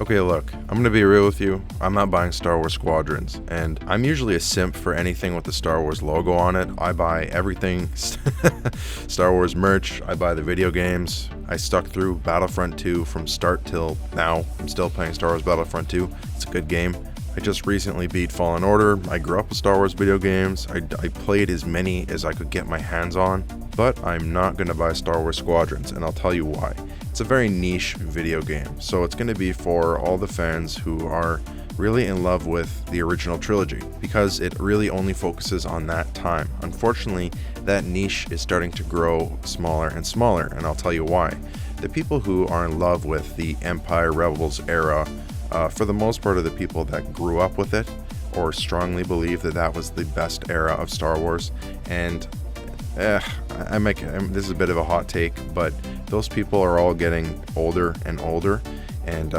Okay, look, I'm gonna be real with you. I'm not buying Star Wars Squadrons, and I'm usually a simp for anything with the Star Wars logo on it. I buy everything Star Wars merch, I buy the video games. I stuck through Battlefront 2 from start till now. I'm still playing Star Wars Battlefront 2. It's a good game. I just recently beat Fallen Order. I grew up with Star Wars video games. I played as many as I could get my hands on, but I'm not gonna buy Star Wars Squadrons, and I'll tell you why. It's a very niche video game, so it's going to be for all the fans who are really in love with the original trilogy, because it really only focuses on that time. Unfortunately, that niche is starting to grow smaller and smaller, and I'll tell you why. The people who are in love with the Empire Rebels era, for the most part, are the people that grew up with it or strongly believe that that was the best era of Star Wars. And this is a bit of a hot take, but those people are all getting older and older, and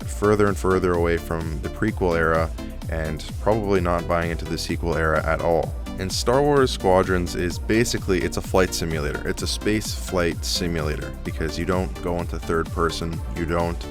further and further away from the prequel era, and probably not buying into the sequel era at all. And Star Wars Squadrons is basically, it's a flight simulator. It's a space flight simulator, because you don't go into third person, you don't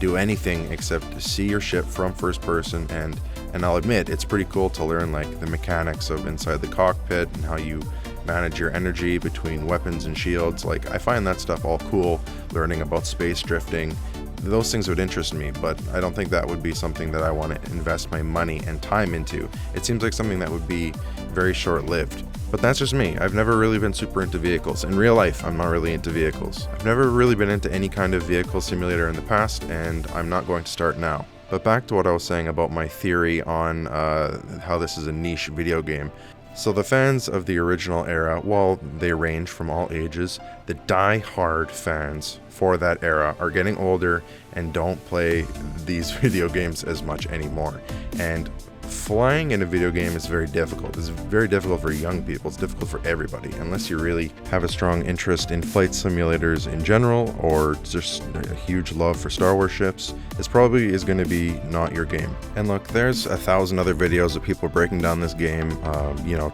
do anything except see your ship from first person, and I'll admit, it's pretty cool to learn like the mechanics of inside the cockpit and how you manage your energy between weapons and shields. Like, I find that stuff all cool, learning about space drifting. Those things would interest me, but I don't think that would be something that I want to invest my money and time into. It seems like something that would be very short-lived. But that's just me. I've never really been super into vehicles. In real life, I'm not really into vehicles. I've never really been into any kind of vehicle simulator in the past, and I'm not going to start now. But back to what I was saying about my theory on how this is a niche video game. So the fans of the original era, while they range from all ages, the die-hard fans for that era are getting older and don't play these video games as much anymore. And flying in a video game is very difficult. It's very difficult for young people. It's difficult for everybody, unless you really have a strong interest in flight simulators in general, or just a huge love for Star Wars ships. This probably is going to be not your game. And look, there's 1,000 other videos of people breaking down this game,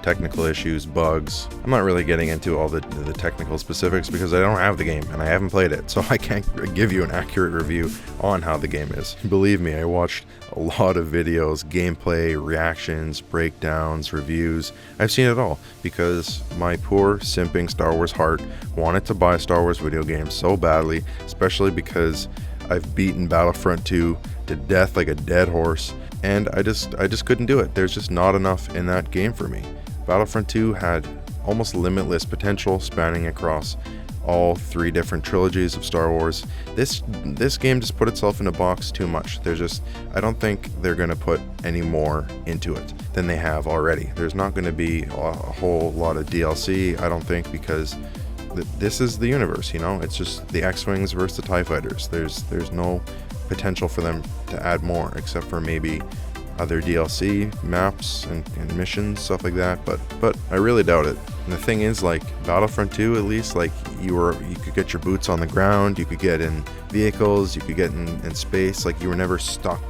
technical issues, bugs. I'm not really getting into all the technical specifics because I don't have the game and I haven't played it, so I can't give you an accurate review on how the game is. Believe me, I watched a lot of videos, gameplay, reactions, breakdowns, reviews. I've seen it all because my poor simping Star Wars heart wanted to buy a Star Wars video game so badly, especially because I've beaten Battlefront 2 to death like a dead horse, and I just couldn't do it. There's just not enough in that game for me. Battlefront 2 had almost limitless potential spanning across all 3 different trilogies of Star Wars. This game just put itself in a box too much. I don't think they're going to put any more into it than they have already. There's not going to be a whole lot of DLC, I don't think, because this is the universe, it's just the X-Wings versus the TIE Fighters. There's no potential for them to add more, except for maybe other DLC maps and missions, stuff like that, but I really doubt it. And the thing is, like, Battlefront 2, at least, like, you could get your boots on the ground, you could get in vehicles, you could get in space. Like, you were never stuck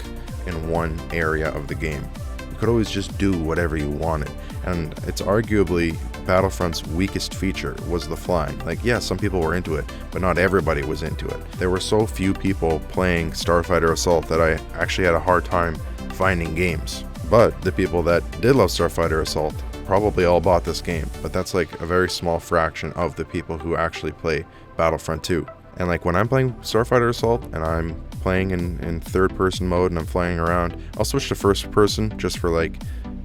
in one area of the game. You could always just do whatever you wanted, and it's arguably Battlefront's weakest feature was the flying. Like, yeah, some people were into it, but not everybody was into it. There were so few people playing Starfighter Assault that I actually had a hard time finding games. But the people that did love Starfighter Assault probably all bought this game, but that's like a very small fraction of the people who actually play Battlefront 2. And like, when I'm playing Starfighter Assault and I'm playing in third person mode and I'm flying around, I'll switch to first person just for like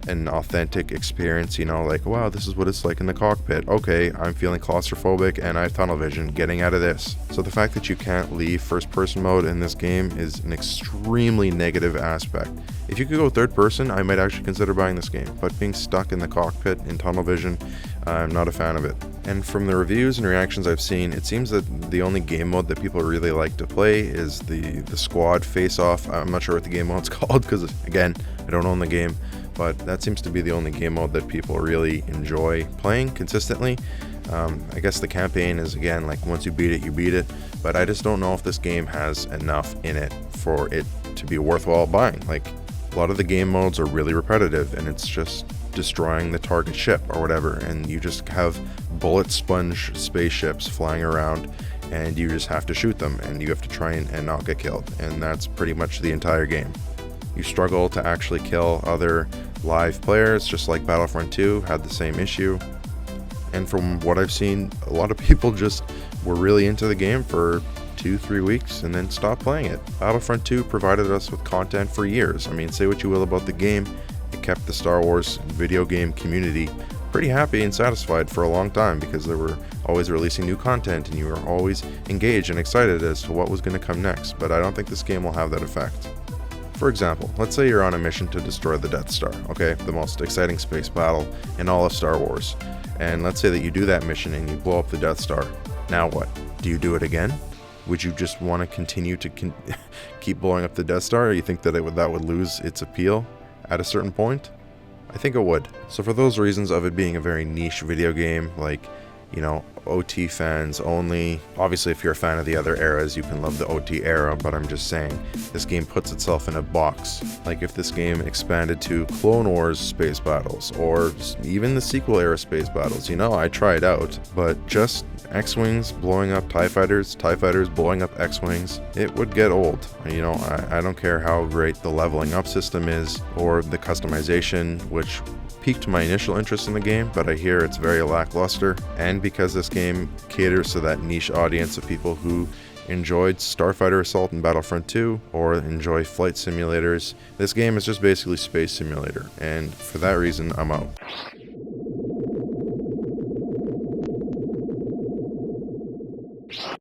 an authentic experience, like, wow, this is what it's like in the cockpit. Okay, I'm feeling claustrophobic and I have tunnel vision, getting out of this. So the fact that you can't leave first person mode in this game is an extremely negative aspect. If you could go third person, I might actually consider buying this game, but being stuck in the cockpit in tunnel vision, I'm not a fan of it. And from the reviews and reactions I've seen, it seems that the only game mode that people really like to play is the squad face-off. I'm not sure what the game mode's called because, again, I don't own the game, but that seems to be the only game mode that people really enjoy playing consistently. I guess the campaign is, again, like, once you beat it, but I just don't know if this game has enough in it for it to be worthwhile buying. Like, a lot of the game modes are really repetitive and it's just destroying the target ship or whatever, and you just have bullet sponge spaceships flying around, and you just have to shoot them, and you have to try and not get killed, and that's pretty much the entire game. You struggle to actually kill other live players, just like Battlefront 2 had the same issue. And from what I've seen, a lot of people just were really into the game for 2-3 weeks and then stopped playing it. Battlefront 2 provided us with content for years. I mean, say what you will about the game, it kept the Star Wars video game community pretty happy and satisfied for a long time, because they were always releasing new content and you were always engaged and excited as to what was going to come next. But I don't think this game will have that effect. For example, let's say you're on a mission to destroy the Death Star, okay, the most exciting space battle in all of Star Wars. And let's say that you do that mission and you blow up the Death Star. Now what? Do you do it again? Would you just want to continue to keep blowing up the Death Star, or you think that that would lose its appeal at a certain point? I think it would. So for those reasons of it being a very niche video game, like, you know, OT fans only. Obviously, if you're a fan of the other eras, you can love the OT era, but I'm just saying, this game puts itself in a box. Like, if this game expanded to Clone Wars space battles, or even the sequel era space battles, you know, I try it out, but just X-Wings blowing up TIE Fighters, TIE Fighters blowing up X-Wings, it would get old. You know, I don't care how great the leveling up system is, or the customization, which piqued my initial interest in the game, but I hear it's very lackluster. And because this game caters to that niche audience of people who enjoyed Starfighter Assault and Battlefront 2, or enjoy flight simulators, this game is just basically Space Simulator, and for that reason, I'm out.